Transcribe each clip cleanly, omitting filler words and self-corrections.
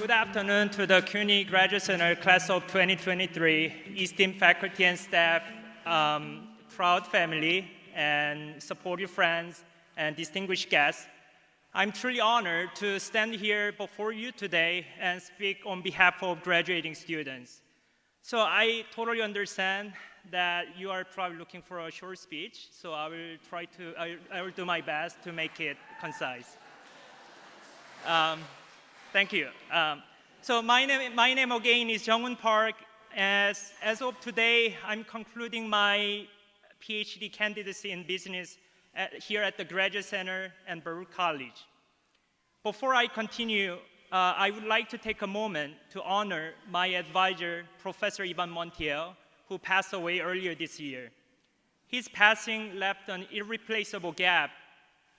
Good afternoon to the CUNY Graduate Center Class of 2023, esteemed faculty and staff, proud family, and supportive friends, and distinguished guests. I'm truly honored to stand here before you today and speak on behalf of graduating students. So I totally understand that you are probably looking for a short speech, so I will do my best to make it concise. Thank you. So my name again is Junghoon Park. As of today, I'm concluding my PhD candidacy in business here at the Graduate Center and Baruch College. Before I continue, I would like to take a moment to honor my advisor, Professor Ivan Montiel, who passed away earlier this year. His passing left an irreplaceable gap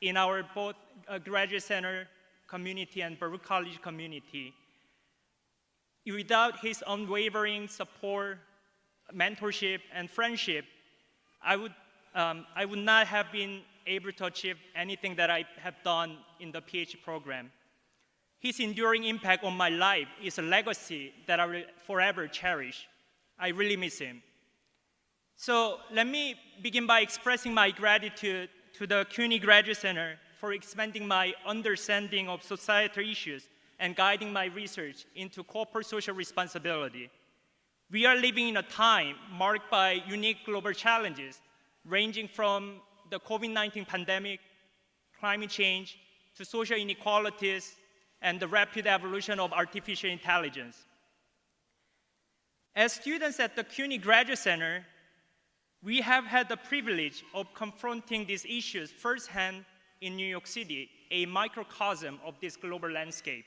in our both Graduate Center community and Baruch College community. Without his unwavering support, mentorship, and friendship, I would not have been able to achieve anything that I have done in the PhD program. His enduring impact on my life is a legacy that I will forever cherish. I really miss him. So let me begin by expressing my gratitude to the CUNY Graduate Center for expanding my understanding of societal issues and guiding my research into corporate social responsibility. We are living in a time marked by unique global challenges, ranging from the COVID-19 pandemic, climate change, to social inequalities, and the rapid evolution of artificial intelligence. As students at the CUNY Graduate Center, we have had the privilege of confronting these issues firsthand in New York City, a microcosm of this global landscape.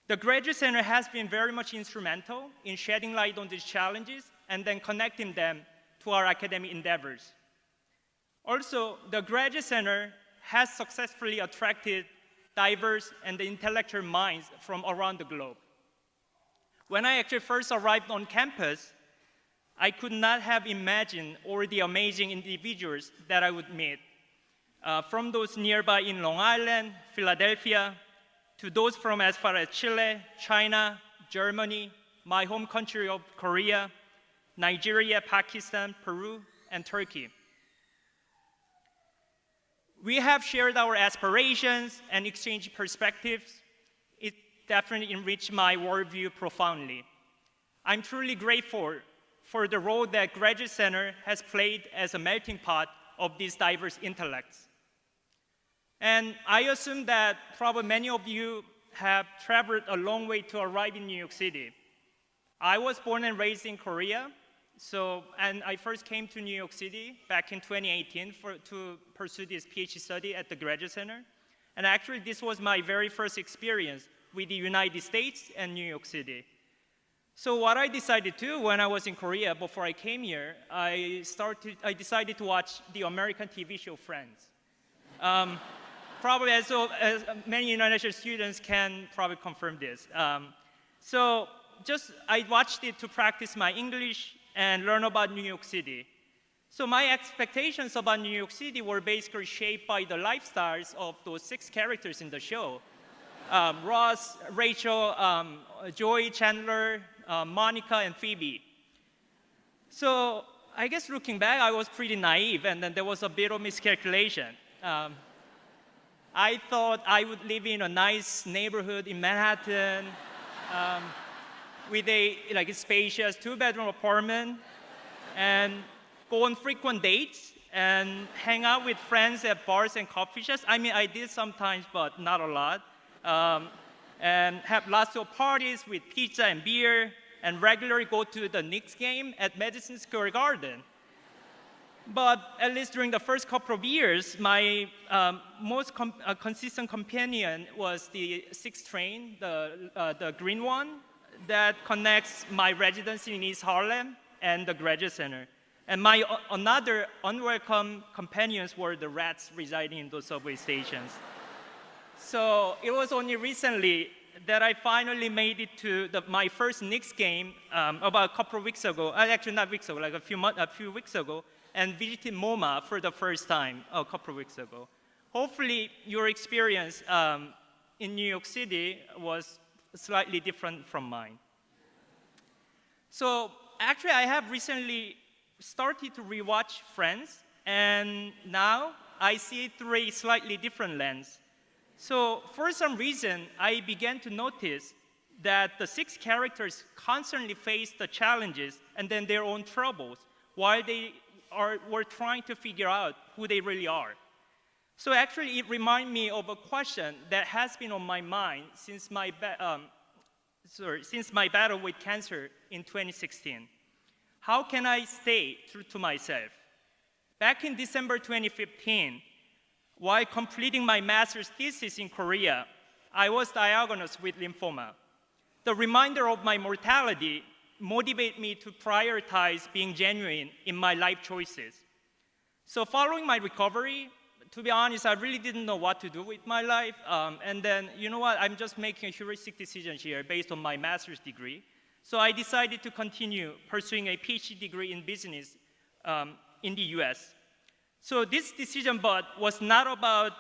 The Graduate Center has been very much instrumental in shedding light on these challenges and then connecting them to our academic endeavors. Also, the Graduate Center has successfully attracted diverse and intellectual minds from around the globe. When I actually first arrived on campus, I could not have imagined all the amazing individuals that I would meet. From those nearby in Long Island, Philadelphia, to those from as far as Chile, China, Germany, my home country of Korea, Nigeria, Pakistan, Peru, and Turkey. We have shared our aspirations and exchanged perspectives. It definitely enriched my worldview profoundly. I'm truly grateful for the role that Graduate Center has played as a melting pot of these diverse intellects. And I assume that probably many of you have traveled a long way to arrive in New York City. I was born and raised in Korea, and I first came to New York City back in 2018 to pursue this PhD study at the Graduate Center. And actually, this was my very first experience with the United States and New York City. So what I decided to do when I was in Korea before I came here, I decided to watch the American TV show Friends. Probably as many international students can probably confirm this. So I watched it to practice my English and learn about New York City. So my expectations about New York City were basically shaped by the lifestyles of those 6 characters in the show. Ross, Rachel, Joey, Chandler, Monica, and Phoebe. So I guess looking back, I was pretty naive, and then there was a bit of miscalculation. I thought I would live in a nice neighborhood in Manhattan with a spacious 2-bedroom apartment and go on frequent dates and hang out with friends at bars and coffee shops. I mean, I did sometimes, but not a lot. And have lots of parties with pizza and beer and regularly go to the Knicks game at Madison Square Garden. But at least during the first couple of years, my most consistent companion was the 6th train, the green one, that connects my residency in East Harlem and the Graduate Center. And my another unwelcome companions were the rats residing in those subway stations. So it was only recently that I finally made it to my first Knicks game about a couple of weeks ago. Actually, not weeks ago, like a few weeks ago, and visited MoMA for the first time a couple of weeks ago. Hopefully, your experience in New York City was slightly different from mine. So actually, I have recently started to rewatch Friends, and now I see it through a slightly different lens. So for some reason, I began to notice that the 6 characters constantly face the challenges and then their own troubles while they were trying to figure out who they really are. So actually, it reminded me of a question that has been on my mind since my battle with cancer in 2016. How can I stay true to myself? Back in December 2015, while completing my master's thesis in Korea, I was diagnosed with lymphoma. The reminder of my mortality motivated me to prioritize being genuine in my life choices. So following my recovery, to be honest, I really didn't know what to do with my life. And then, you know what, I'm just making a heuristic decision here based on my master's degree. So I decided to continue pursuing a PhD degree in business in the US. So this decision was not about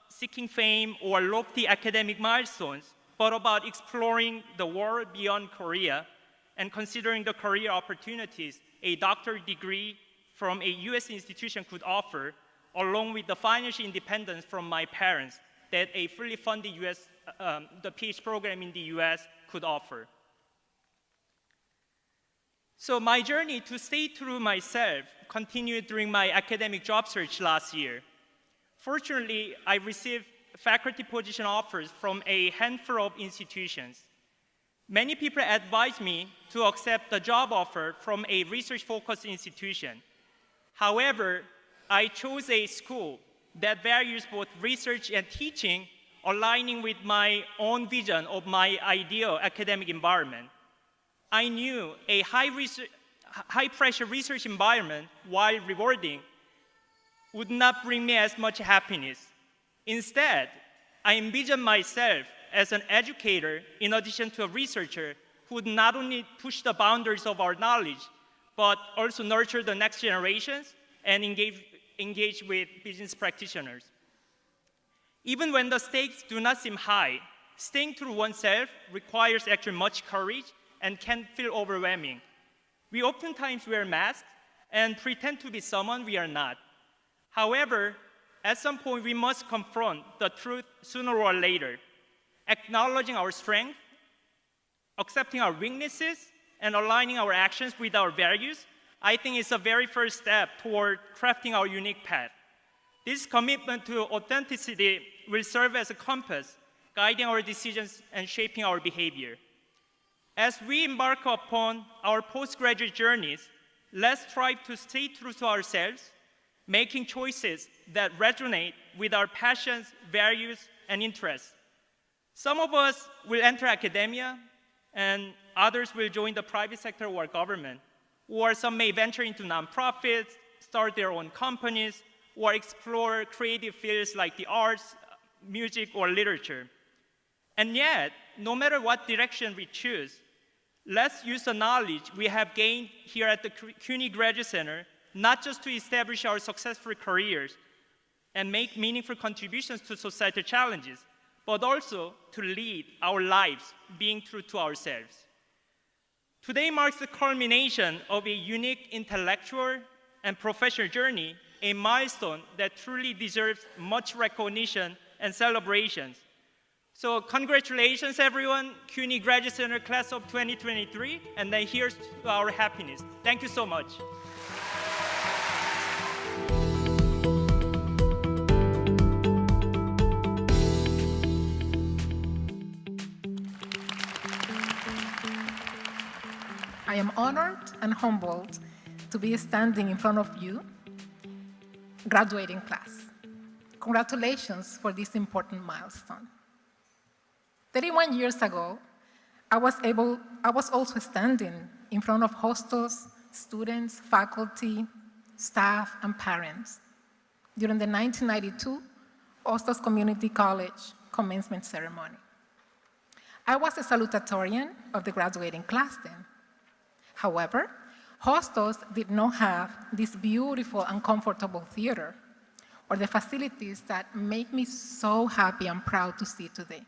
seeking fame or lofty academic milestones, but about exploring the world beyond Korea and considering the career opportunities a doctorate degree from a US institution could offer, along with the financial independence from my parents that a fully funded the PhD program in the US could offer. So my journey to stay true to myself continued during my academic job search last year. Fortunately, I received faculty position offers from a handful of institutions. Many people advised me to accept the job offer from a research-focused institution. However, I chose a school that values both research and teaching, aligning with my own vision of my ideal academic environment. I knew a high-pressure research environment, while rewarding, would not bring me as much happiness. Instead, I envisioned myself as an educator in addition to a researcher who would not only push the boundaries of our knowledge, but also nurture the next generations and engage with business practitioners. Even when the stakes do not seem high, staying true to oneself requires actually much courage and can feel overwhelming. We oftentimes wear masks and pretend to be someone we are not. However, at some point we must confront the truth sooner or later, acknowledging our strength, accepting our weaknesses, and aligning our actions with our values. I think is the very first step toward crafting our unique path. This commitment to authenticity will serve as a compass, guiding our decisions and shaping our behavior. As we embark upon our postgraduate journeys, let's strive to stay true to ourselves, making choices that resonate with our passions, values, and interests. Some of us will enter academia, and others will join the private sector or government, or some may venture into nonprofits, start their own companies, or explore creative fields like the arts, music, or literature. And yet, no matter what direction we choose, let's use the knowledge we have gained here at the CUNY Graduate Center, not just to establish our successful careers and make meaningful contributions to societal challenges, but also to lead our lives being true to ourselves. Today marks the culmination of a unique intellectual and professional journey, a milestone that truly deserves much recognition and celebrations. So congratulations, everyone, CUNY Graduate Center Class of 2023, and then here's to our happiness. Thank you so much. I am honored and humbled to be standing in front of you, graduating class. Congratulations for this important milestone. 31 years ago, I was also standing in front of hostels, students, faculty, staff, and parents during the 1992 Hostels Community College commencement ceremony. I was a salutatorian of the graduating class then. However, hostels did not have this beautiful and comfortable theater or the facilities that make me so happy and proud to see today.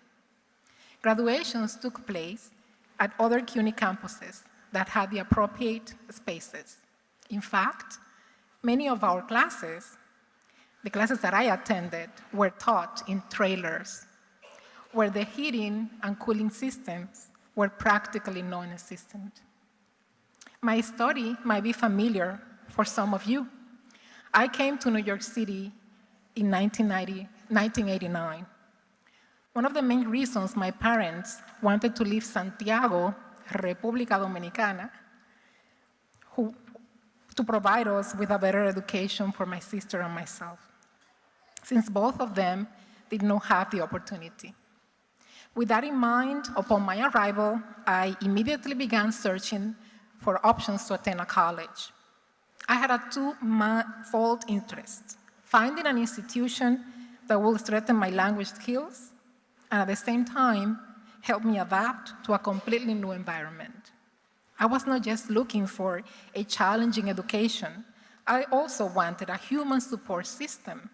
Graduations took place at other CUNY campuses that had the appropriate spaces. In fact, many of our classes, the classes that I attended, were taught in trailers, where the heating and cooling systems were practically non-existent. My story might be familiar for some of you. I came to New York City in 1989. One of the main reasons my parents wanted to leave Santiago, República Dominicana, to provide us with a better education for my sister and myself, since both of them did not have the opportunity. With that in mind, upon my arrival, I immediately began searching for options to attend a college. I had a two-fold interest: finding an institution that will strengthen my language skills and at the same time help me adapt to a completely new environment. I was not just looking for a challenging education, I also wanted a human support system.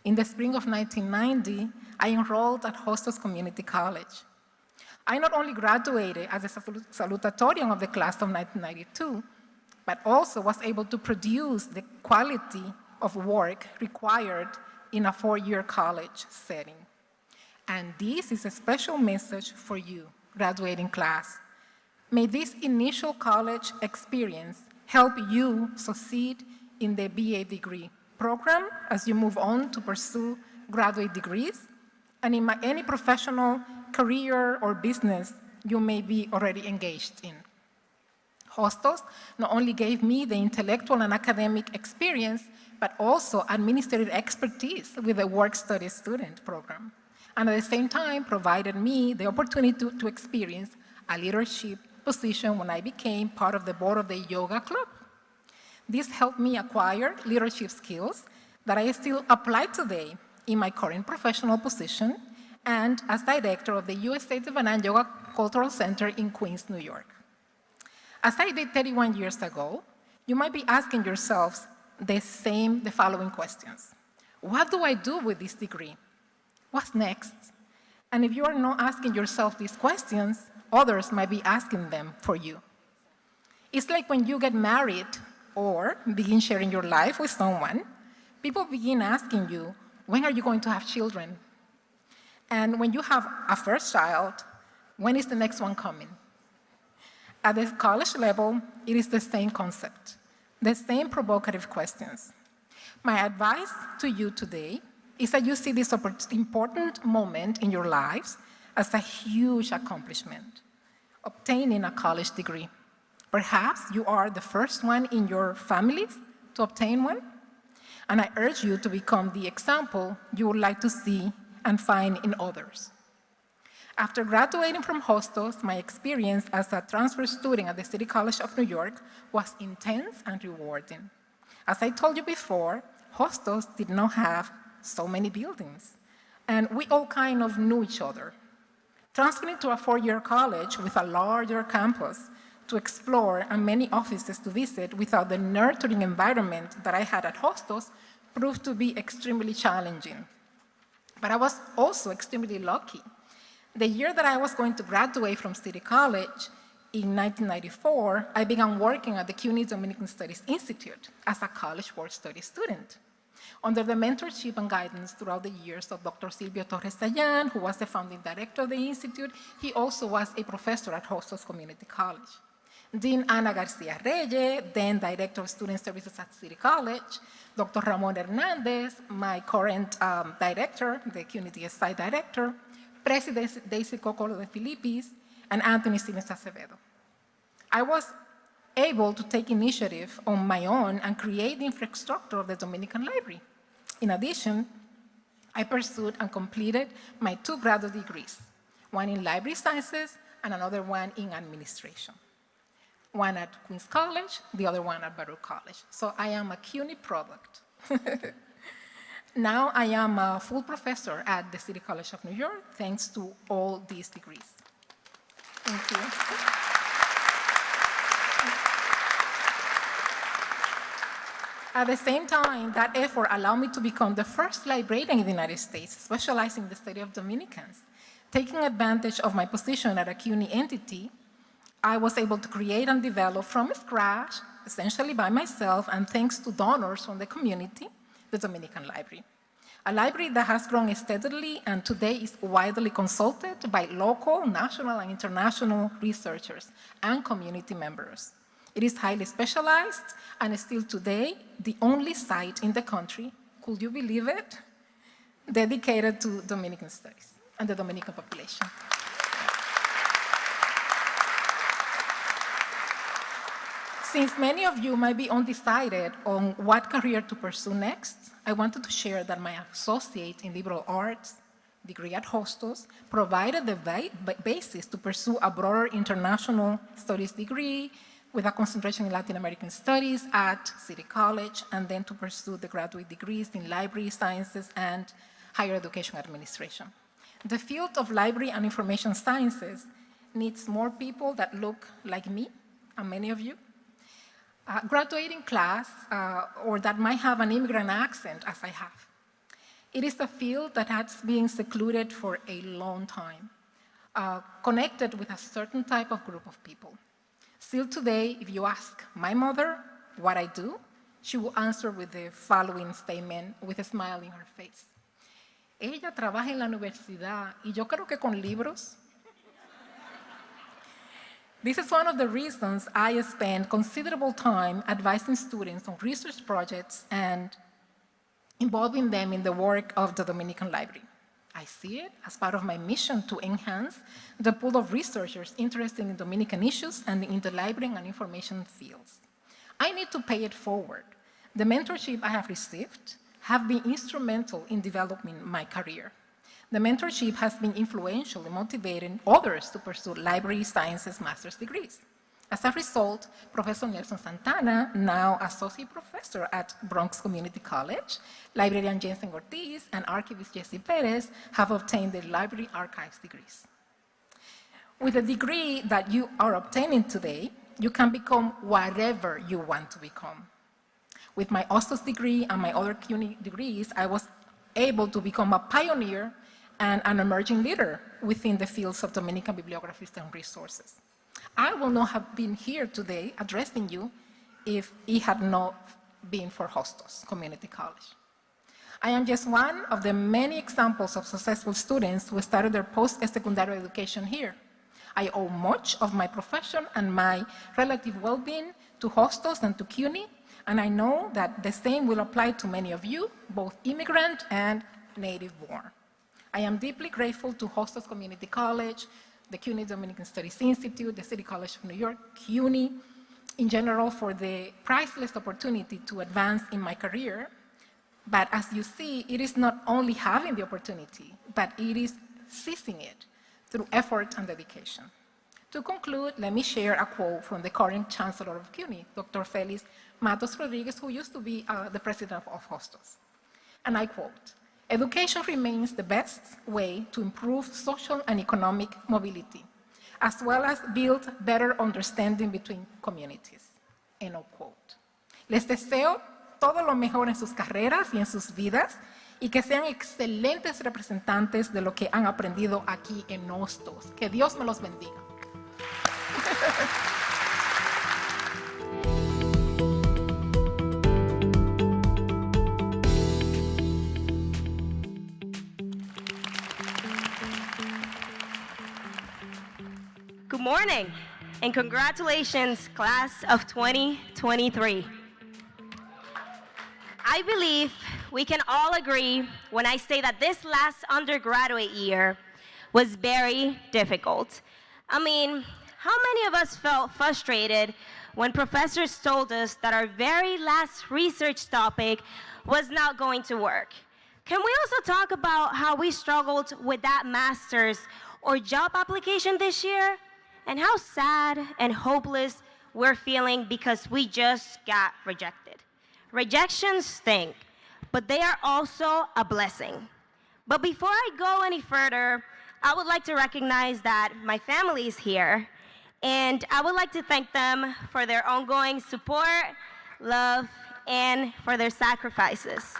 In the spring of 1990, I enrolled at Hostos Community College. I not only graduated as a salutatorian of the class of 1992, but also was able to produce the quality of work required in a four-year college setting. And this is a special message for you, graduating class. May this initial college experience help you succeed in the BA degree program as you move on to pursue graduate degrees, and in any professional career or business you may be already engaged in. Hostos not only gave me the intellectual and academic experience, but also administrative expertise with the work-study student program, and at the same time provided me the opportunity to experience a leadership position when I became part of the board of the yoga club. This helped me acquire leadership skills that I still apply today in my current professional position and as director of the USA Divan Yoga Cultural Center in Queens, New York. As I did 31 years ago, you might be asking yourselves the following questions. What do I do with this degree? What's next? And if you are not asking yourself these questions, others might be asking them for you. It's like when you get married or begin sharing your life with someone, people begin asking you, when are you going to have children? And when you have a first child, when is the next one coming? At the college level, it is the same concept, the same provocative questions. My advice to you today is that you see this important moment in your lives as a huge accomplishment, obtaining a college degree. Perhaps you are the first one in your families to obtain one, and I urge you to become the example you would like to see and find in others. After graduating from Hostos, my experience as a transfer student at the City College of New York was intense and rewarding. As I told you before, Hostos did not have so many buildings, and we all kind of knew each other. Transferring to a four-year college with a larger campus to explore and many offices to visit without the nurturing environment that I had at Hostos proved to be extremely challenging. But I was also extremely lucky. The year that I was going to graduate from City College, in 1994, I began working at the CUNY Dominican Studies Institute as a college work-study student, under the mentorship and guidance throughout the years of Dr. Silvio Torres Gian, who was the founding director of the institute. He also was a professor at Hostos Community College. Dean Ana Garcia Reyes, then Director of Student Services at City College, Dr. Ramon Hernandez, my current director, the CUNY DSI director, President Daisy Cocolo de Filipis, and Anthony Stevens Acevedo. I was able to take initiative on my own and create the infrastructure of the Dominican Library. In addition, I pursued and completed my 2 graduate degrees, one in library sciences and another one in administration. One at Queens College, the other one at Baruch College. So I am a CUNY product. Now I am a full professor at the City College of New York, thanks to all these degrees. Thank you. At the same time, that effort allowed me to become the first librarian in the United States, specializing in the study of Dominicans, Taking advantage of my position at a CUNY entity, I was able to create and develop from scratch, essentially by myself, and thanks to donors from the community, the Dominican Library. A library that has grown steadily and today is widely consulted by local, national, and international researchers and community members. It is highly specialized and is still today the only site in the country, could you believe it, dedicated to Dominican studies and the Dominican population. Since many of you might be undecided on what career to pursue next, I wanted to share that my associate in liberal arts degree at Hostos provided the basis to pursue a broader international studies degree with a concentration in Latin American studies at City College, and then to pursue the graduate degrees in library sciences and higher education administration. The field of library and information sciences needs more people that look like me and many of you. Graduating class, or that might have an immigrant accent as I have. It is a field that has been secluded for a long time, connected with a certain type of group of people. Still today, if you ask my mother what I do, she will answer with the following statement with a smile in her face. Ella trabaja en la universidad y yo creo que con libros. This is one of the reasons I spend considerable time advising students on research projects and involving them in the work of the Dominican Library. I see it as part of my mission to enhance the pool of researchers interested in Dominican issues and in the library and information fields. I need to pay it forward. The mentorship I have received have been instrumental in developing my career. The mentorship has been influential in motivating others to pursue library sciences master's degrees. As a result, Professor Nelson Santana, now associate professor at Bronx Community College, librarian Jensen Ortiz, and archivist Jesse Perez have obtained their library archives degrees. With the degree that you are obtaining today, you can become whatever you want to become. With my Hostos degree and my other CUNY degrees, I was able to become a pioneer and an emerging leader within the fields of Dominican bibliographies and resources. I will not have been here today addressing you if it had not been for Hostos Community College. I am just one of the many examples of successful students who started their post-secondary education here. I owe much of my profession and my relative well-being to Hostos and to CUNY, and I know that the same will apply to many of you, both immigrant and native-born. I am deeply grateful to Hostos Community College, the CUNY Dominican Studies Institute, the City College of New York, CUNY, in general, for the priceless opportunity to advance in my career. But as you see, it is not only having the opportunity, but it is seizing it through effort and dedication. To conclude, let me share a quote from the current Chancellor of CUNY, Dr. Felix Matos Rodriguez, who used to be the president of Hostos. And I quote, "Education remains the best way to improve social and economic mobility, as well as build better understanding between communities." End of quote. Les deseo todo lo mejor en sus carreras y en sus vidas, y que sean excelentes representantes de lo que han aprendido aquí en Hostos. Que Dios me los bendiga. Good morning, and congratulations, class of 2023. I believe we can all agree when I say that this last undergraduate year was very difficult. I mean, how many of us felt frustrated when professors told us that our very last research topic was not going to work? Can we also talk about how we struggled with that master's or job application this year? And how sad and hopeless we're feeling because we just got rejected. Rejections stink, but they are also a blessing. But before I go any further, I would like to recognize that my family is here, and I would like to thank them for their ongoing support, love, and for their sacrifices.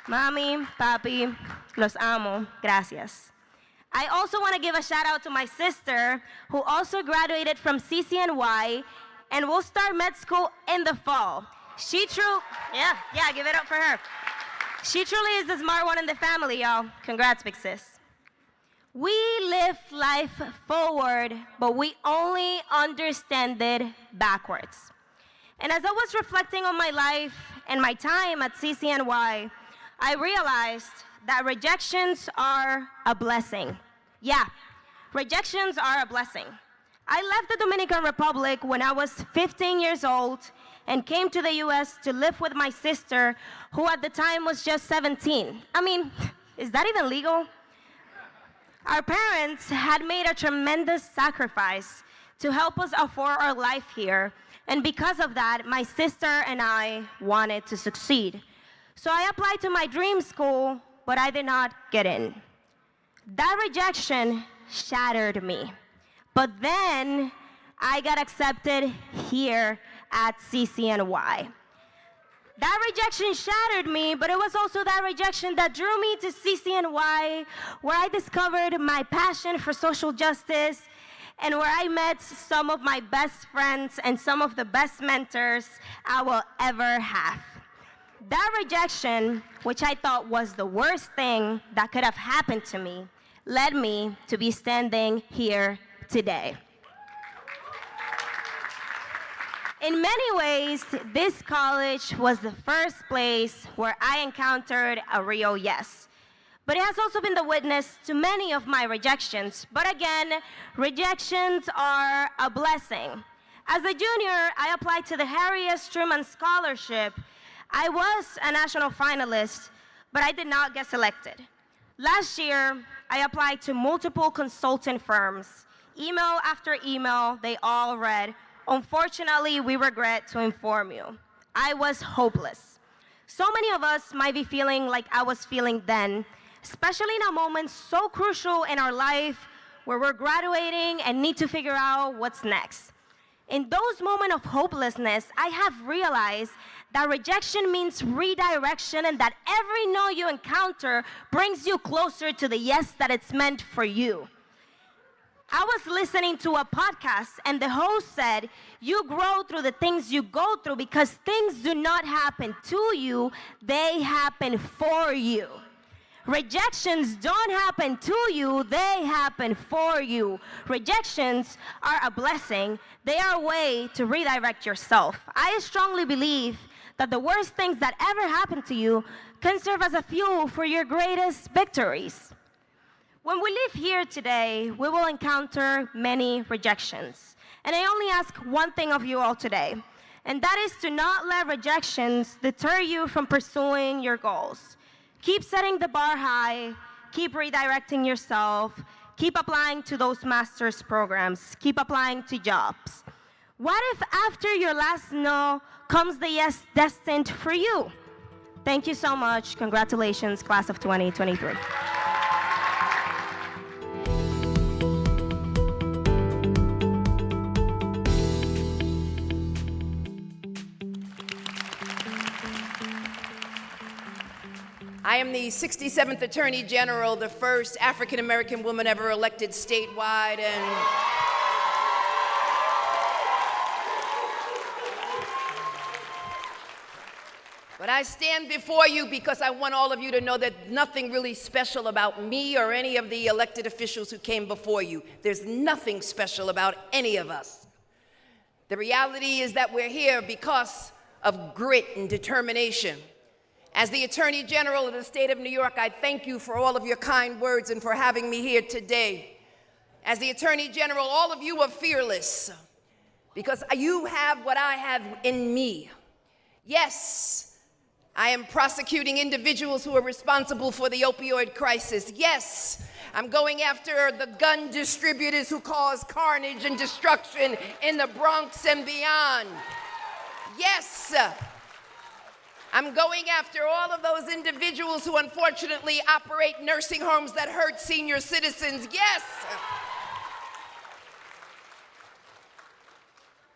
Mami, papi, los amo, gracias. I also want to give a shout out to my sister who also graduated from CCNY and will start med school in the fall. Yeah, give it up for her. She truly is the smart one in the family, y'all. Congrats, big sis. We live life forward, but we only understand it backwards. And as I was reflecting on my life and my time at CCNY, I realized that rejections are a blessing. Yeah, rejections are a blessing. I left the Dominican Republic when I was 15 years old and came to the US to live with my sister, who at the time was just 17. I mean, is that even legal? Our parents had made a tremendous sacrifice to help us afford our life here, and because of that, my sister and I wanted to succeed. So I applied to my dream school, but I did not get in. That rejection shattered me. But then I got accepted here at CCNY. That rejection shattered me, but it was also that rejection that drew me to CCNY, where I discovered my passion for social justice and where I met some of my best friends and some of the best mentors I will ever have. That rejection, which I thought was the worst thing that could have happened to me, led me to be standing here today. In many ways, this college was the first place where I encountered a real yes. But it has also been the witness to many of my rejections. But again, rejections are a blessing. As a junior, I applied to the Harry S. Truman Scholarship. I was a national finalist, but I did not get selected. Last year, I applied to multiple consulting firms. Email after email, they all read, "Unfortunately, we regret to inform you." I was hopeless. So many of us might be feeling like I was feeling then, especially in a moment so crucial in our life where we're graduating and need to figure out what's next. In those moments of hopelessness, I have realized that rejection means redirection and that every no you encounter brings you closer to the yes that it's meant for you. I was listening to a podcast and the host said, you grow through the things you go through because things do not happen to you, they happen for you. Rejections don't happen to you, they happen for you. Rejections are a blessing. They are a way to redirect yourself. I strongly believe that the worst things that ever happen to you can serve as a fuel for your greatest victories. When we live here today, we will encounter many rejections. And I only ask one thing of you all today, and that is to not let rejections deter you from pursuing your goals. Keep setting the bar high, keep redirecting yourself, keep applying to those master's programs, keep applying to jobs. What if after your last no comes the yes destined for you? Thank you so much. Congratulations, class of 2023. I am the 67th Attorney General, the first African-American woman ever elected statewide, but I stand before you because I want all of you to know that nothing really special about me or any of the elected officials who came before you. There's nothing special about any of us. The reality is that we're here because of grit and determination. As the Attorney General of the state of New York, I thank you for all of your kind words and for having me here today. As the Attorney General, all of you are fearless because you have what I have in me. Yes, I am prosecuting individuals who are responsible for the opioid crisis. Yes, I'm going after the gun distributors who cause carnage and destruction in the Bronx and beyond. Yes, I'm going after all of those individuals who unfortunately operate nursing homes that hurt senior citizens. Yes.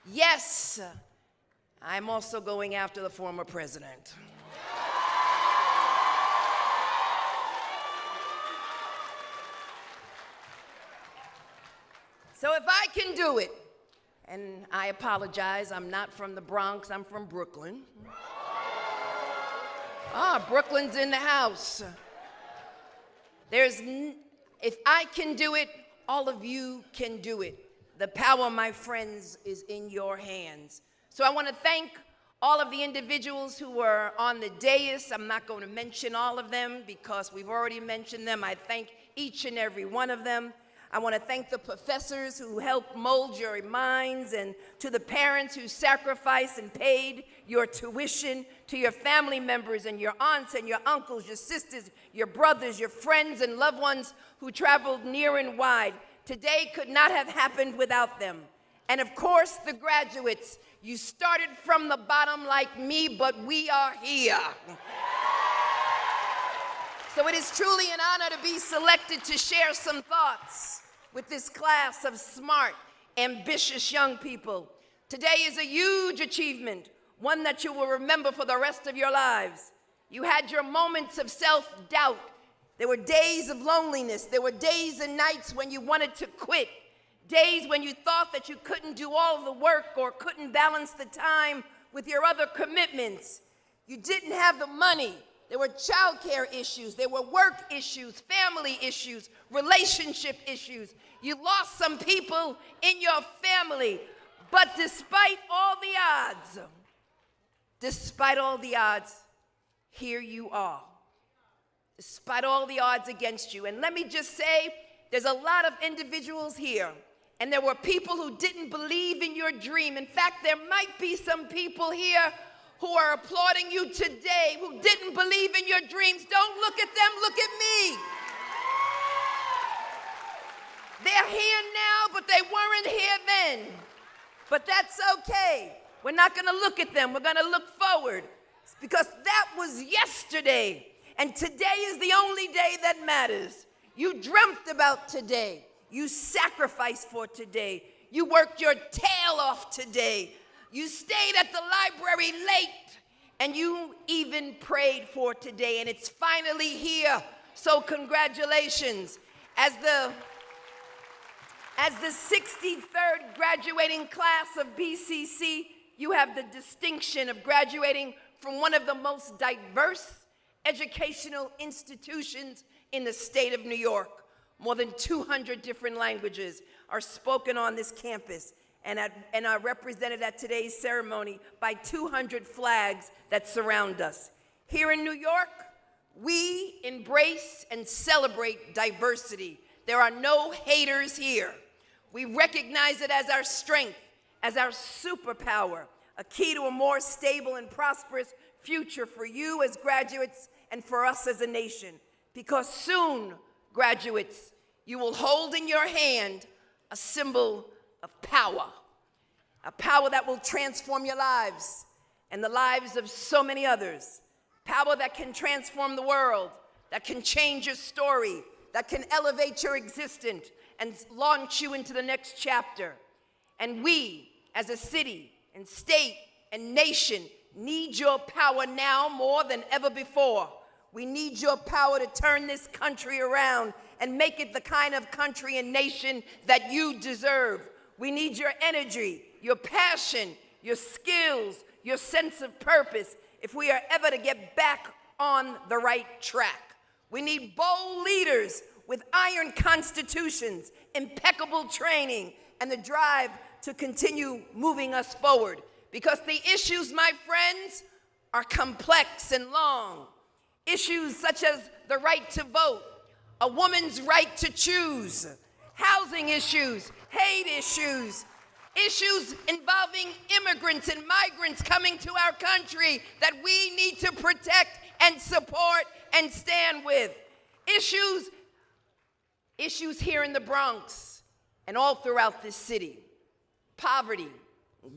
Yes, I'm also going after the former president. if I can do it, and I apologize, I'm not from the Bronx, I'm from Brooklyn. Brooklyn's in the house. If I can do it, all of you can do it. The power, my friends, is in your hands. So I want to thank all of the individuals who were on the dais. I'm not going to mention all of them because we've already mentioned them. I thank each and every one of them. I want to thank the professors who helped mold your minds, and to the parents who sacrificed and paid your tuition, to your family members and your aunts and your uncles, your sisters, your brothers, your friends and loved ones who traveled near and wide. Today could not have happened without them. And of course, the graduates, you started from the bottom like me, but we are here. So it is truly an honor to be selected to share some thoughts with this class of smart, ambitious young people. Today is a huge achievement, one that you will remember for the rest of your lives. You had your moments of self-doubt. There were days of loneliness. There were days and nights when you wanted to quit. Days when you thought that you couldn't do all of the work or couldn't balance the time with your other commitments. You didn't have the money. There were childcare issues. There were work issues, family issues, relationship issues. You lost some people in your family. But despite all the odds, here you are. Despite all the odds against you. And let me just say, there's a lot of individuals here, and there were people who didn't believe in your dream. In fact, there might be some people here who are applauding you today who didn't believe in your dreams. Don't look at them, look at me. They're here now, but they weren't here then. But that's okay. We're not going to look at them. We're going to look forward, because that was yesterday, and today is the only day that matters. You dreamt about today. You sacrificed for today. You worked your tail off today. You stayed at the library late, and you even prayed for today, and it's finally here. So congratulations. As the 63rd graduating class of BCC, you have the distinction of graduating from one of the most diverse educational institutions in the state of New York. More than 200 different languages are spoken on this campus and are represented at today's ceremony by 200 flags that surround us. Here in New York, we embrace and celebrate diversity. There are no haters here. We recognize it as our strength, as our superpower, a key to a more stable and prosperous future for you as graduates and for us as a nation. Because soon, graduates, you will hold in your hand a symbol of power, a power that will transform your lives and the lives of so many others, power that can transform the world, that can change your story, that can elevate your existence and launch you into the next chapter. And we, as a city and state and nation, need your power now more than ever before. We need your power to turn this country around and make it the kind of country and nation that you deserve. We need your energy, your passion, your skills, your sense of purpose if we are ever to get back on the right track. We need bold leaders with iron constitutions, impeccable training, and the drive to continue moving us forward. Because the issues, my friends, are complex and long. Issues such as the right to vote, a woman's right to choose, housing issues, hate issues, issues involving immigrants and migrants coming to our country that we need to protect and support and stand with. Issues here in the Bronx and all throughout this city. Poverty,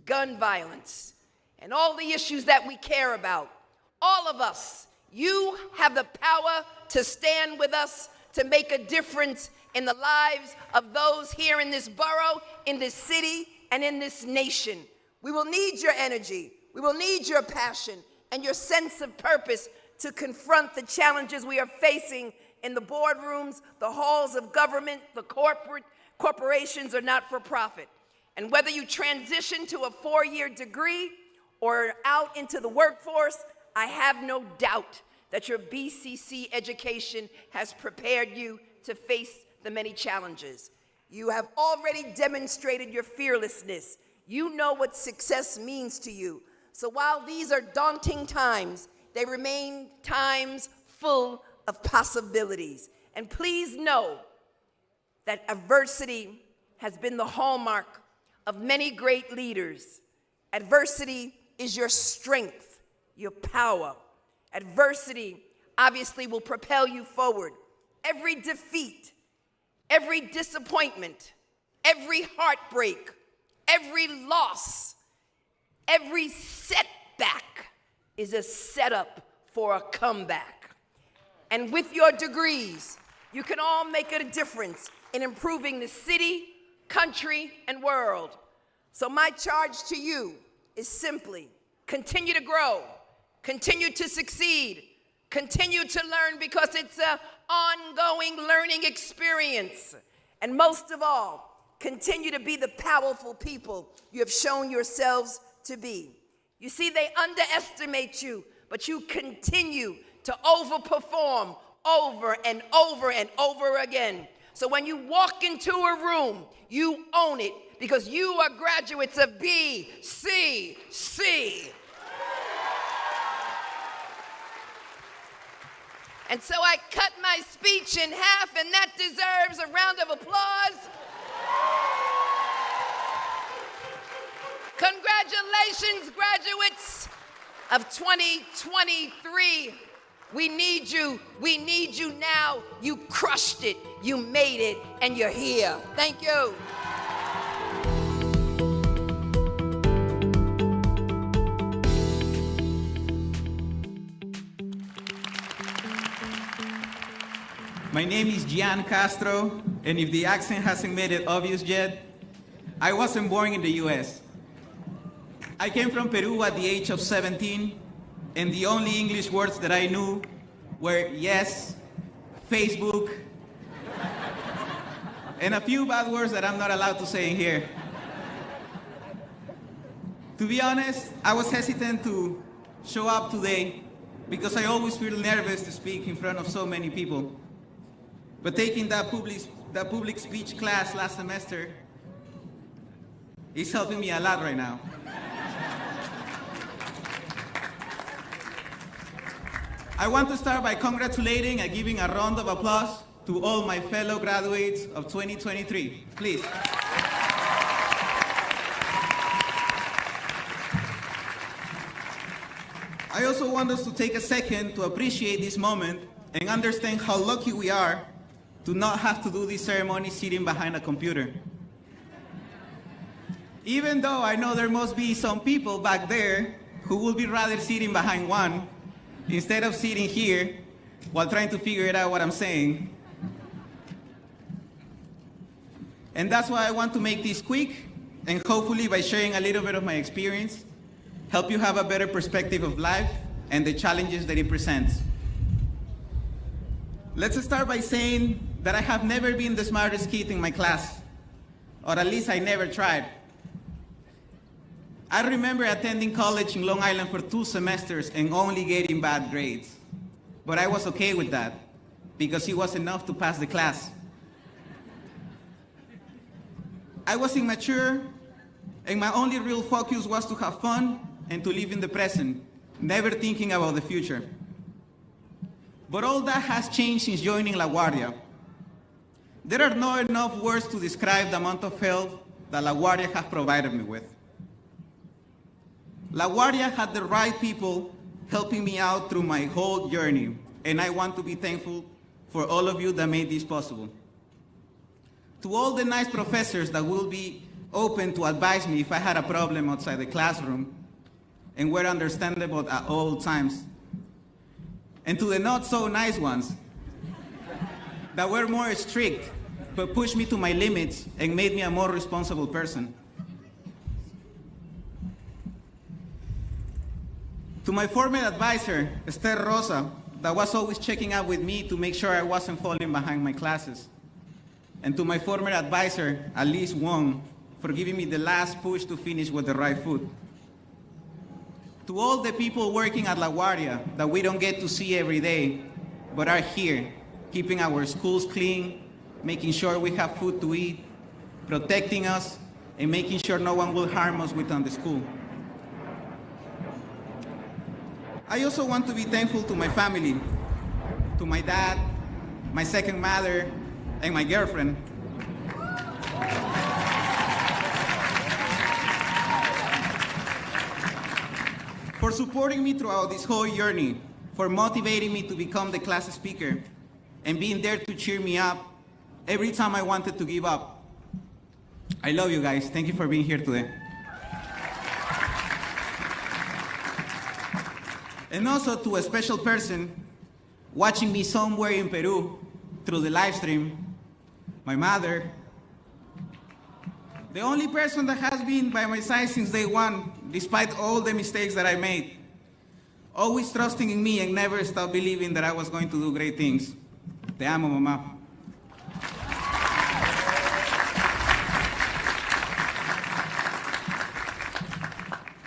gun violence, and all the issues that we care about. All of us, you have the power to stand with us to make a difference in the lives of those here in this borough, in this city, and in this nation. We will need your energy. We will need your passion and your sense of purpose to confront the challenges we are facing in the boardrooms, the halls of government, the corporate Corporations are not for profit. And whether you transition to a 4-year degree or out into the workforce, I have no doubt that your BCC education has prepared you to face the many challenges. You have already demonstrated your fearlessness. You know what success means to you. So while these are daunting times, they remain times full of possibilities. And please know that adversity has been the hallmark of many great leaders. Adversity is your strength, your power. Adversity obviously will propel you forward. Every defeat, every disappointment, every heartbreak, every loss, every setback is a setup for a comeback. And with your degrees, you can all make a difference in improving the city, country, and world. So my charge to you is simply continue to grow, continue to succeed, continue to learn because it's an ongoing learning experience. And most of all, continue to be the powerful people you have shown yourselves to be. You see, they underestimate you, but you continue to overperform over and over and over again. So when you walk into a room, you own it because you are graduates of BCC. And so I cut my speech in half, and that deserves a round of applause. Congratulations, graduates of 2023. We need you. We need you now. You crushed it. You made it, and you're here. Thank you. My name is Gian Castro, and if the accent hasn't made it obvious yet, I wasn't born in the US. I came from Peru at the age of 17, and the only English words that I knew were yes, Facebook, and a few bad words that I'm not allowed to say in here. To be honest, I was hesitant to show up today because I always feel nervous to speak in front of so many people. But taking that public speech class last semester is helping me a lot right now. I want to start by congratulating and giving a round of applause to all my fellow graduates of 2023. Please. I also want us to take a second to appreciate this moment and understand how lucky we are to not have to do this ceremony sitting behind a computer. Even though I know there must be some people back there who will be rather sitting behind one instead of sitting here while trying to figure it out what I'm saying. And that's why I want to make this quick, and hopefully by sharing a little bit of my experience, help you have a better perspective of life and the challenges that it presents. Let's start by saying that I have never been the smartest kid in my class, or at least I never tried. I remember attending college in Long Island for 2 semesters and only getting bad grades. But I was okay with that, because it was enough to pass the class. I was immature, and my only real focus was to have fun and to live in the present, never thinking about the future. But all that has changed since joining LaGuardia. There are not enough words to describe the amount of help that LaGuardia has provided me with. LaGuardia had the right people helping me out through my whole journey, and I want to be thankful for all of you that made this possible. To all the nice professors that will be open to advise me if I had a problem outside the classroom and were understandable at all times. And to the not so nice ones that were more strict but pushed me to my limits and made me a more responsible person. To my former advisor, Esther Rosa, that was always checking up with me to make sure I wasn't falling behind my classes. and to my former advisor, at least Wong, for giving me the last push to finish with the right foot. To all the people working at LaGuardia that we don't get to see every day, but are here, keeping our schools clean, making sure we have food to eat, protecting us, and making sure no one will harm us within the school. I also want to be thankful to my family, to my dad, my second mother, and my girlfriend. For supporting me throughout this whole journey, for motivating me to become the class speaker, and being there to cheer me up every time I wanted to give up. I love you guys. Thank you for being here today. And also to a special person watching me somewhere in Peru through the live stream, my mother, the only person that has been by my side since day one, despite all the mistakes that I made, always trusting in me and never stop believing that I was going to do great things. Te amo, mamá.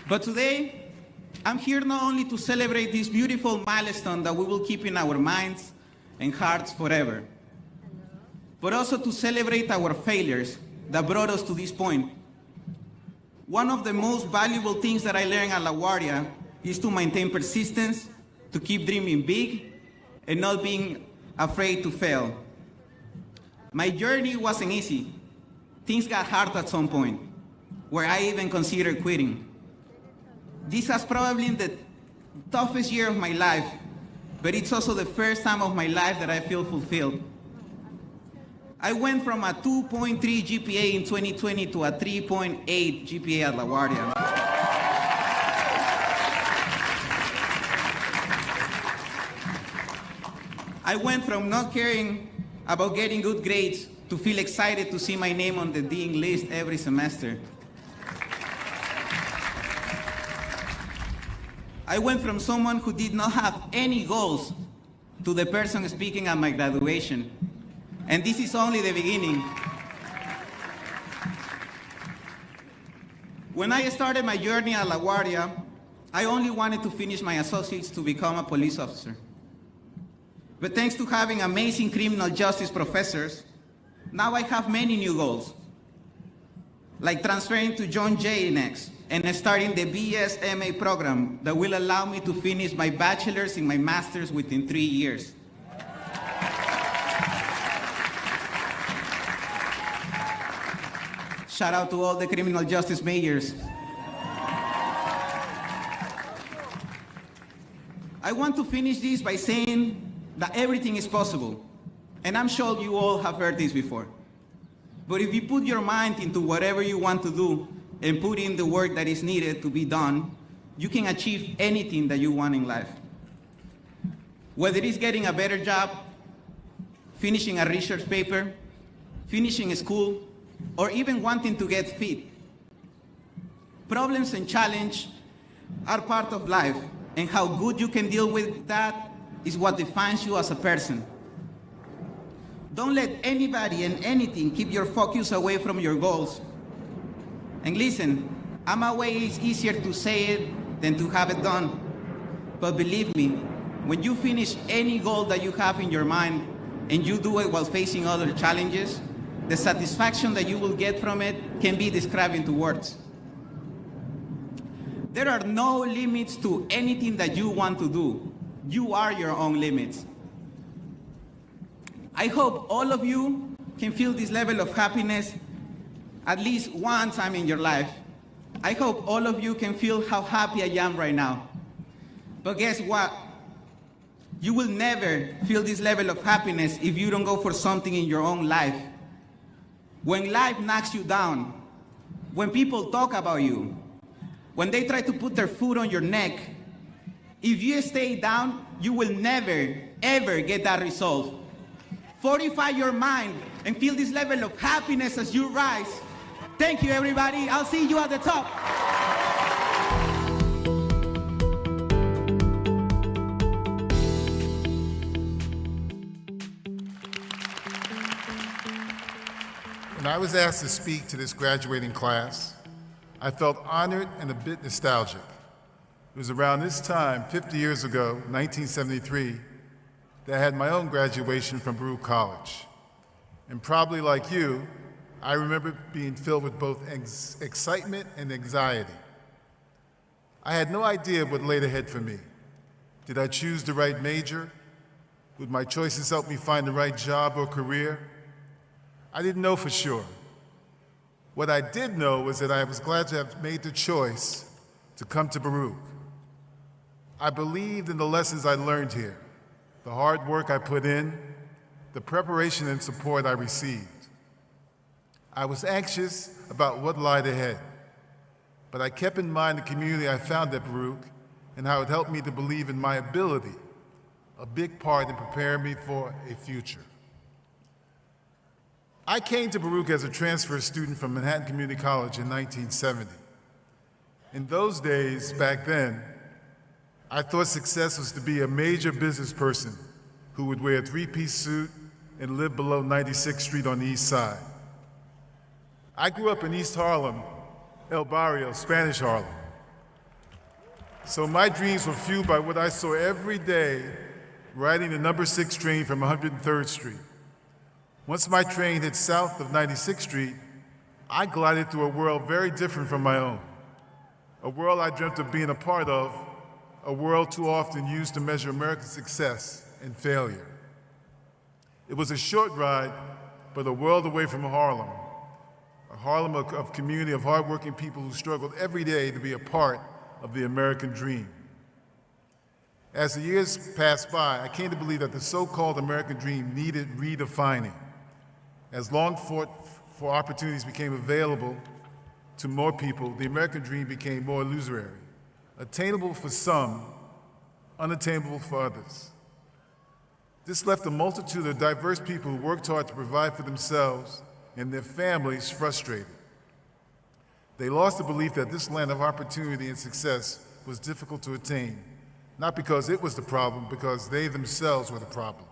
But today, I'm here not only to celebrate this beautiful milestone that we will keep in our minds and hearts forever, but also to celebrate our failures that brought us to this point. One of the most valuable things that I learned at LaGuardia is to maintain persistence, to keep dreaming big, and not being afraid to fail. My journey wasn't easy. Things got hard at some point, where I even considered quitting. This has probably been the toughest year of my life, but it's also the first time of my life that I feel fulfilled. I went from a 2.3 GPA in 2020 to a 3.8 GPA at LaGuardia. I went from not caring about getting good grades to feel excited to see my name on the dean list every semester. I went from someone who did not have any goals to the person speaking at my graduation. And this is only the beginning. When I started my journey at LaGuardia, I only wanted to finish my associates to become a police officer. But thanks to having amazing criminal justice professors, now I have many new goals, like transferring to John Jay next and starting the BSMA program that will allow me to finish my bachelor's and my master's within 3 years. Shout out to all the criminal justice majors. I want to finish this by saying that everything is possible. And I'm sure you all have heard this before. But if you put your mind into whatever you want to do and put in the work that is needed to be done, you can achieve anything that you want in life. Whether it's getting a better job, finishing a research paper, finishing school, or even wanting to get fit. Problems and challenges are part of life, and how good you can deal with that is what defines you as a person. Don't let anybody and anything keep your focus away from your goals. And listen, I'm aware it's easier to say it than to have it done. But believe me, when you finish any goal that you have in your mind and you do it while facing other challenges, the satisfaction that you will get from it can be described into words. There are no limits to anything that you want to do. You are your own limits. I hope all of you can feel this level of happiness at least one time in your life. I hope all of you can feel how happy I am right now. But guess what? You will never feel this level of happiness if you don't go for something in your own life. When life knocks you down, when people talk about you, when they try to put their foot on your neck, if you stay down, you will never, ever get that resolve. Fortify your mind and feel this level of happiness as you rise. Thank you, everybody. I'll see you at the top. When I was asked to speak to this graduating class, I felt honored and a bit nostalgic. It was around this time, 50 years ago, 1973, that I had my own graduation from Baruch College. And probably like you, I remember being filled with both excitement and anxiety. I had no idea what laid ahead for me. Did I choose the right major? Would my choices help me find the right job or career? I didn't know for sure. What I did know was that I was glad to have made the choice to come to Baruch. I believed in the lessons I learned here, the hard work I put in, the preparation and support I received. I was anxious about what lied ahead, but I kept in mind the community I found at Baruch and how it helped me to believe in my ability, a big part in preparing me for a future. I came to Baruch as a transfer student from Manhattan Community College in 1970. In those days, back then, I thought success was to be a major business person who would wear a three-piece suit and live below 96th Street on the East Side. I grew up in East Harlem, El Barrio, Spanish Harlem. So my dreams were fueled by what I saw every day riding the number 6 train from 103rd Street. Once my train hit south of 96th Street, I glided through a world very different from my own, a world I dreamt of being a part of, a world too often used to measure American success and failure. It was a short ride, but a world away from Harlem, a Harlem of community of hardworking people who struggled every day to be a part of the American dream. As the years passed by, I came to believe that the so-called American dream needed redefining. As long fought for opportunities became available to more people, the American dream became more illusory, attainable for some, unattainable for others. This left a multitude of diverse people who worked hard to provide for themselves and their families frustrated. They lost the belief that this land of opportunity and success was difficult to attain, not because it was the problem, because they themselves were the problem.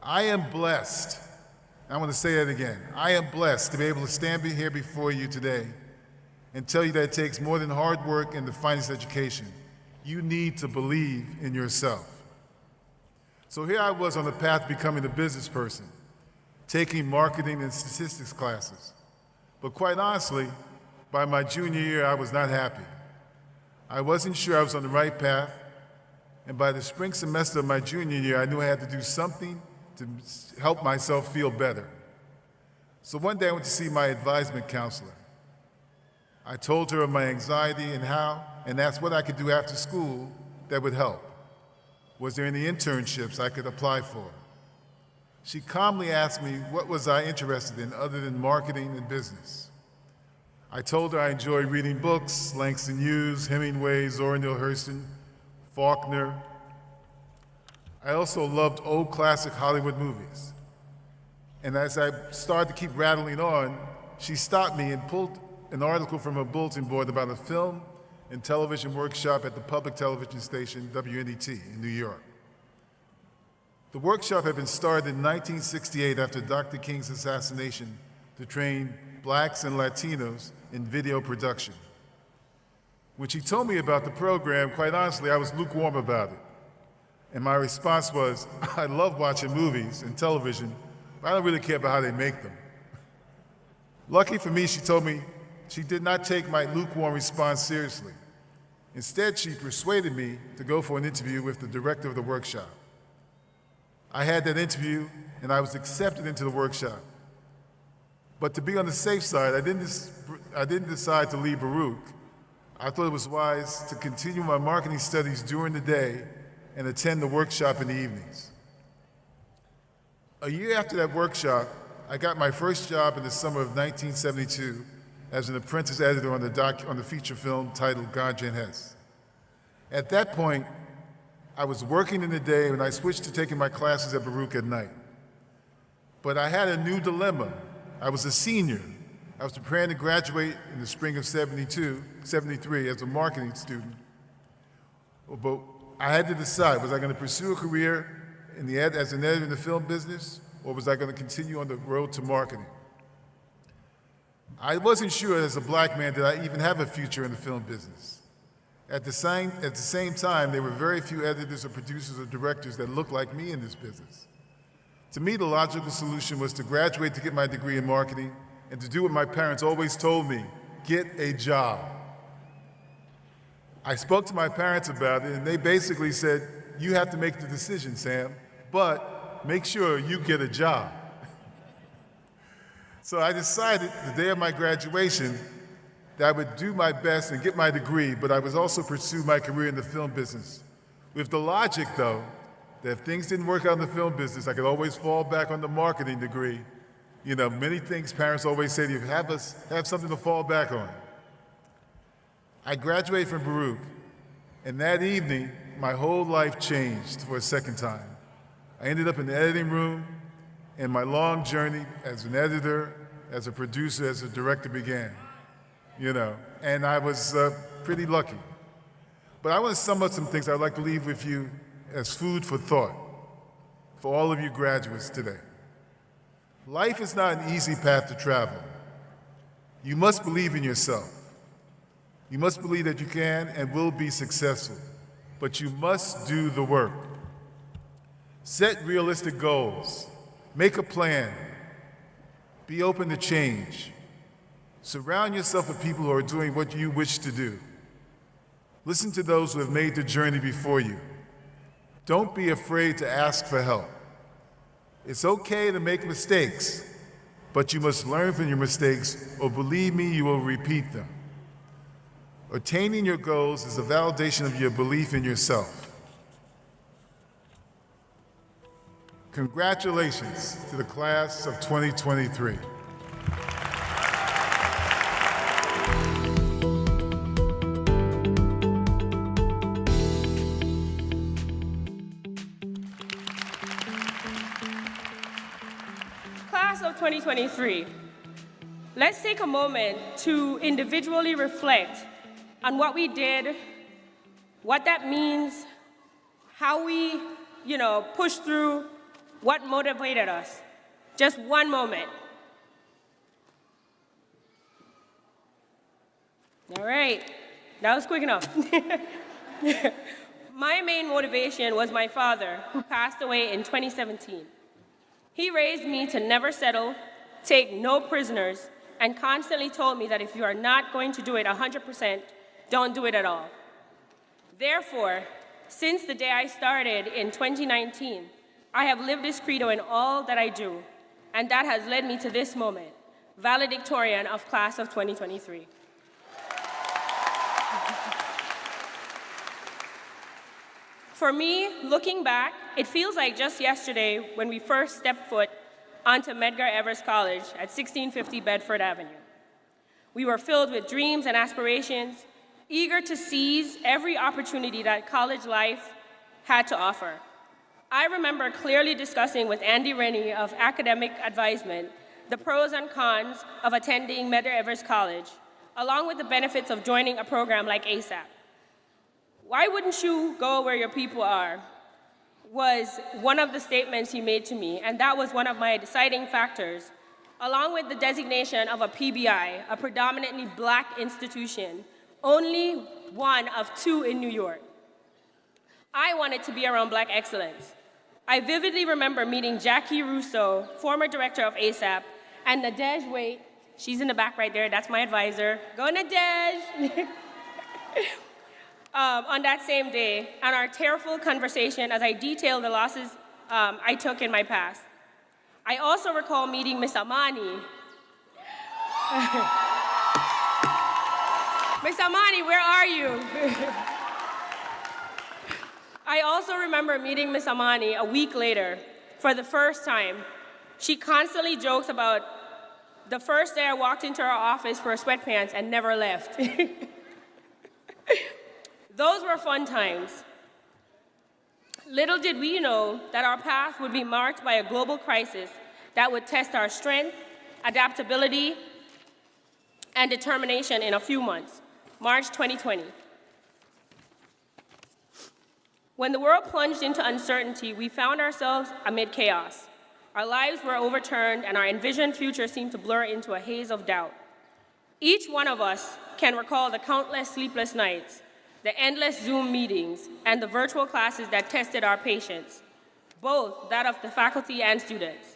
I am blessed, I want to say that again, I am blessed to be able to stand here before you today and tell you that it takes more than hard work and the finest education. You need to believe in yourself. So here I was on the path to becoming a business person, taking marketing and statistics classes. But quite honestly, by my junior year, I was not happy. I wasn't sure I was on the right path, and by the spring semester of my junior year, I knew I had to do something to help myself feel better. So one day I went to see my advisement counselor. I told her of my anxiety and asked what I could do after school that would help. Was there any internships I could apply for? She calmly asked me what was I interested in other than marketing and business. I told her I enjoyed reading books, Langston Hughes, Hemingway, Zora Neale Hurston, Faulkner. I also loved old classic Hollywood movies. And as I started to keep rattling on, she stopped me and pulled an article from her bulletin board about a film and television workshop at the public television station WNET in New York. The workshop had been started in 1968 after Dr. King's assassination to train blacks and Latinos in video production. When she told me about the program, quite honestly, I was lukewarm about it. And my response was, I love watching movies and television, but I don't really care about how they make them. Lucky for me, she told me she did not take my lukewarm response seriously. Instead, she persuaded me to go for an interview with the director of the workshop. I had that interview, and I was accepted into the workshop. But to be on the safe side, I didn't decide to leave Baruch. I thought it was wise to continue my marketing studies during the day and attend the workshop in the evenings. A year after that workshop, I got my first job in the summer of 1972 as an apprentice editor on the feature film titled God Jan Hess. At that point, I was working in the day and I switched to taking my classes at Baruch at night. But I had a new dilemma. I was a senior. I was preparing to graduate in the spring of 73 as a marketing student. But I had to decide, was I going to pursue a career as an editor in the film business, or was I going to continue on the road to marketing? I wasn't sure as a black man did I even have a future in the film business. At the same time, there were very few editors or producers or directors that looked like me in this business. To me, the logical solution was to graduate to get my degree in marketing and to do what my parents always told me, get a job. I spoke to my parents about it, and they basically said, you have to make the decision, Sam, but make sure you get a job. So I decided the day of my graduation that I would do my best and get my degree, but I would also pursue my career in the film business. With the logic, though, that if things didn't work out in the film business, I could always fall back on the marketing degree. You know, many things parents always say to you, have something to fall back on. I graduated from Baruch, and that evening, my whole life changed for a second time. I ended up in the editing room, and my long journey as an editor, as a producer, as a director began. You know, and I was pretty lucky. But I want to sum up some things I'd like to leave with you as food for thought for all of you graduates today. Life is not an easy path to travel. You must believe in yourself. You must believe that you can and will be successful, but you must do the work. Set realistic goals. Make a plan. Be open to change. Surround yourself with people who are doing what you wish to do. Listen to those who have made the journey before you. Don't be afraid to ask for help. It's okay to make mistakes, but you must learn from your mistakes, or believe me, you will repeat them. Attaining your goals is a validation of your belief in yourself. Congratulations to the class of 2023. Class of 2023, let's take a moment to individually reflect on what we did, what that means, how we, pushed through, what motivated us. Just one moment. All right, that was quick enough. My main motivation was my father, who passed away in 2017. He raised me to never settle, take no prisoners, and constantly told me that if you are not going to do it 100%, don't do it at all. Therefore, since the day I started in 2019, I have lived this credo in all that I do, and that has led me to this moment, Valedictorian of Class of 2023. For me, looking back, it feels like just yesterday when we first stepped foot onto Medgar Evers College at 1650 Bedford Avenue. We were filled with dreams and aspirations, eager to seize every opportunity that college life had to offer. I remember clearly discussing with Andy Rennie of Academic Advisement the pros and cons of attending Medgar Evers College, along with the benefits of joining a program like ASAP. Why wouldn't you go where your people are? Was one of the statements he made to me, and that was one of my deciding factors, along with the designation of a PBI, a predominantly Black institution, only one of 2 in New York. I wanted to be around Black excellence. I vividly remember meeting Jackie Russo, former director of ASAP, and Nadej Wait, she's in the back right there, that's my advisor. Go Nadej! On that same day, and our tearful conversation as I detailed the losses I took in my past. I also recall meeting Miss Amani. Miss Amani, where are you? I also remember meeting Miss Amani a week later for the first time. She constantly jokes about the first day I walked into her office for sweatpants and never left. Those were fun times. Little did we know that our path would be marked by a global crisis that would test our strength, adaptability, and determination in a few months, March 2020. When the world plunged into uncertainty, we found ourselves amid chaos. Our lives were overturned, and our envisioned future seemed to blur into a haze of doubt. Each one of us can recall the countless sleepless nights, the endless Zoom meetings, and the virtual classes that tested our patience, both that of the faculty and students.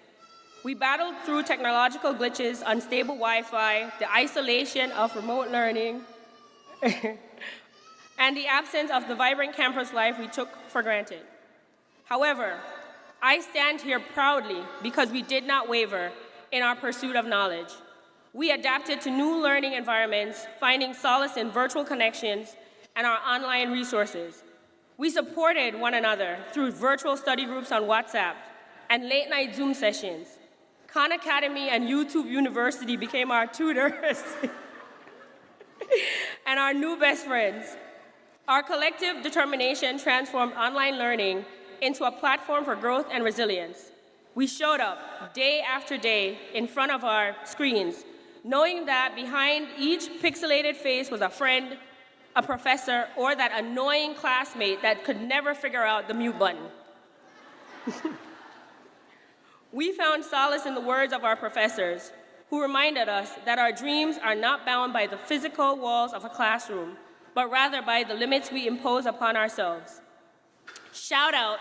We battled through technological glitches, unstable Wi-Fi, the isolation of remote learning, and the absence of the vibrant campus life we took for granted. However, I stand here proudly because we did not waver in our pursuit of knowledge. We adapted to new learning environments, finding solace in virtual connections and our online resources. We supported one another through virtual study groups on WhatsApp and late-night Zoom sessions. Khan Academy and YouTube University became our tutors and our new best friends. Our collective determination transformed online learning into a platform for growth and resilience. We showed up day after day in front of our screens, knowing that behind each pixelated face was a friend, a professor, or that annoying classmate that could never figure out the mute button. We found solace in the words of our professors, who reminded us that our dreams are not bound by the physical walls of a classroom, but rather by the limits we impose upon ourselves. Shout out,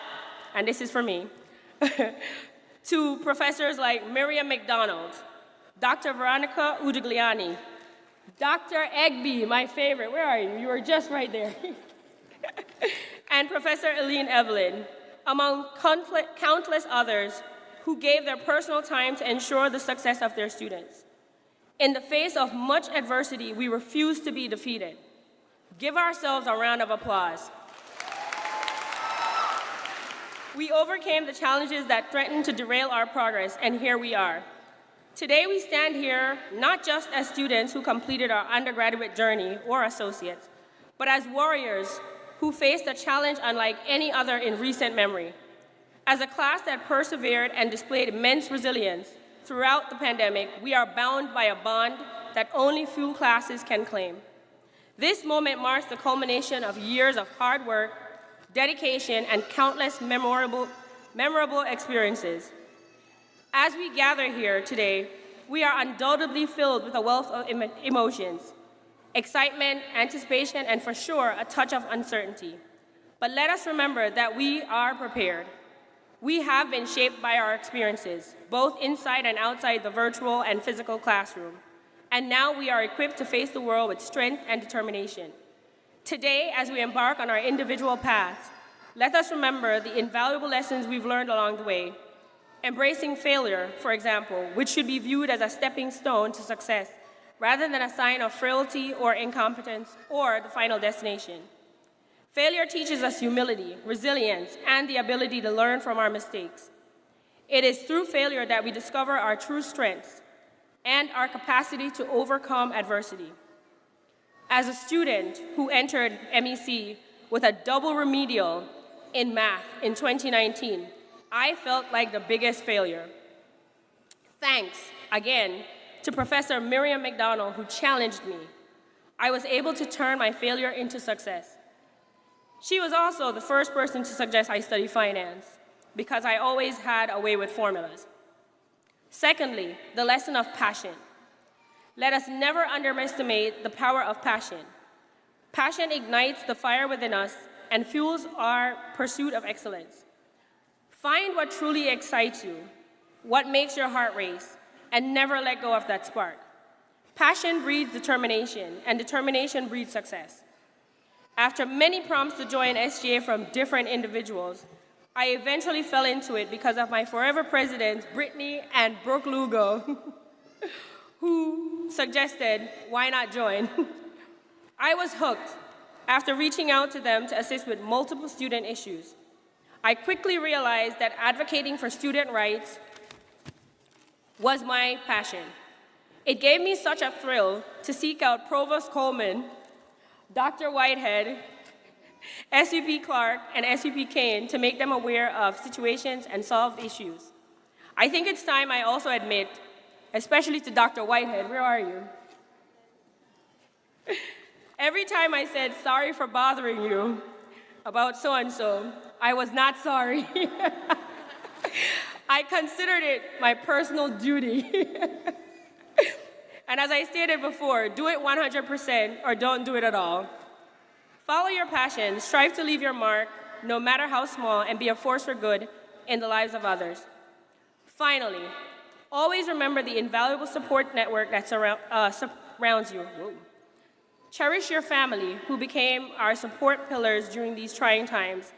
and this is for me, to professors like Miriam McDonald, Dr. Veronica Udigliani, Dr. Egby, my favorite, where are you? You were just right there. And Professor Eileen Evelyn, among countless others who gave their personal time to ensure the success of their students. In the face of much adversity, we refused to be defeated. Give ourselves a round of applause. We overcame the challenges that threatened to derail our progress, and here we are. Today we stand here not just as students who completed our undergraduate journey or associates, but as warriors who faced a challenge unlike any other in recent memory. As a class that persevered and displayed immense resilience throughout the pandemic, we are bound by a bond that only few classes can claim. This moment marks the culmination of years of hard work, dedication, and countless memorable experiences. As we gather here today, we are undoubtedly filled with a wealth of emotions, excitement, anticipation, and for sure, a touch of uncertainty. But let us remember that we are prepared. We have been shaped by our experiences, both inside and outside the virtual and physical classroom. And now we are equipped to face the world with strength and determination. Today, as we embark on our individual paths, let us remember the invaluable lessons we've learned along the way. Embracing failure, for example, which should be viewed as a stepping stone to success, rather than a sign of frailty or incompetence or the final destination. Failure teaches us humility, resilience, and the ability to learn from our mistakes. It is through failure that we discover our true strengths and our capacity to overcome adversity. As a student who entered MEC with a double remedial in math in 2019, I felt like the biggest failure. Thanks, again, to Professor Miriam McDonald, who challenged me. I was able to turn my failure into success. She was also the first person to suggest I study finance, because I always had a way with formulas. Secondly, the lesson of passion. Let us never underestimate the power of passion. Passion ignites the fire within us and fuels our pursuit of excellence. Find what truly excites you, what makes your heart race, and never let go of that spark. Passion breeds determination, and determination breeds success. After many prompts to join SGA from different individuals, I eventually fell into it because of my forever presidents, Brittany and Brooke Lugo, who suggested, why not join? I was hooked after reaching out to them to assist with multiple student issues. I quickly realized that advocating for student rights was my passion. It gave me such a thrill to seek out Provost Coleman, Dr. Whitehead, SVP Clarke, and SVP Kane to make them aware of situations and solve issues. I think it's time I also admit, especially to Dr. Whitehead, where are you? Every time I said, sorry for bothering you about so-and-so, I was not sorry. I considered it my personal duty. And as I stated before, do it 100% or don't do it at all. Follow your passion, strive to leave your mark, no matter how small, and be a force for good in the lives of others. Finally, always remember the invaluable support network that surrounds you. Whoa. Cherish your family, who became our support pillars during these trying times,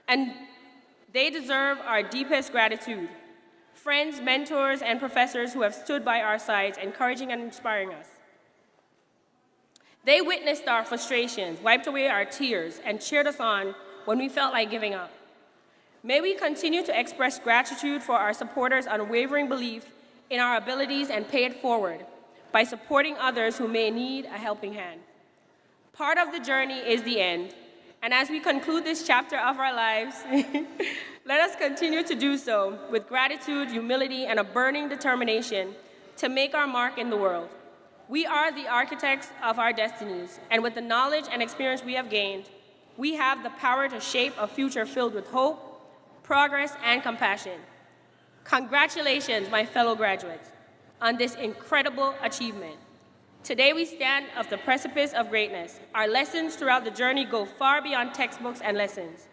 and they deserve our deepest gratitude. Friends, mentors, and professors who have stood by our sides, encouraging and inspiring us. They witnessed our frustrations, wiped away our tears, and cheered us on when we felt like giving up. May we continue to express gratitude for our supporters' unwavering belief in our abilities and pay it forward by supporting others who may need a helping hand. Part of the journey is the end, and as we conclude this chapter of our lives, let us continue to do so with gratitude, humility, and a burning determination to make our mark in the world. We are the architects of our destinies, and with the knowledge and experience we have gained, we have the power to shape a future filled with hope, progress, and compassion. Congratulations, my fellow graduates, on this incredible achievement. Today we stand at the precipice of greatness. Our lessons throughout the journey go far beyond textbooks and lessons.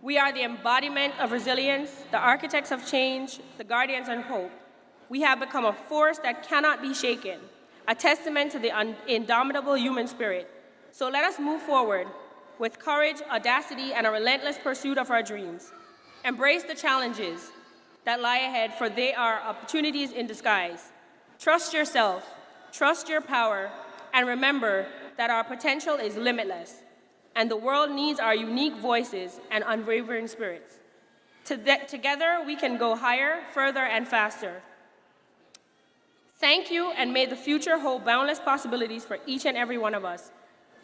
We are the embodiment of resilience, the architects of change, the guardians of hope. We have become a force that cannot be shaken, a testament to the indomitable human spirit. So let us move forward with courage, audacity, and a relentless pursuit of our dreams. Embrace the challenges that lie ahead, for they are opportunities in disguise. Trust yourself, trust your power, and remember that our potential is limitless, and the world needs our unique voices and unwavering spirits. Together, we can go higher, further, and faster. Thank you, and may the future hold boundless possibilities for each and every one of us.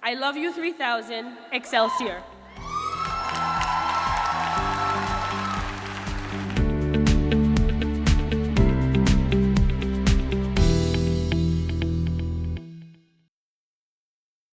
I love you 3000, Excelsior.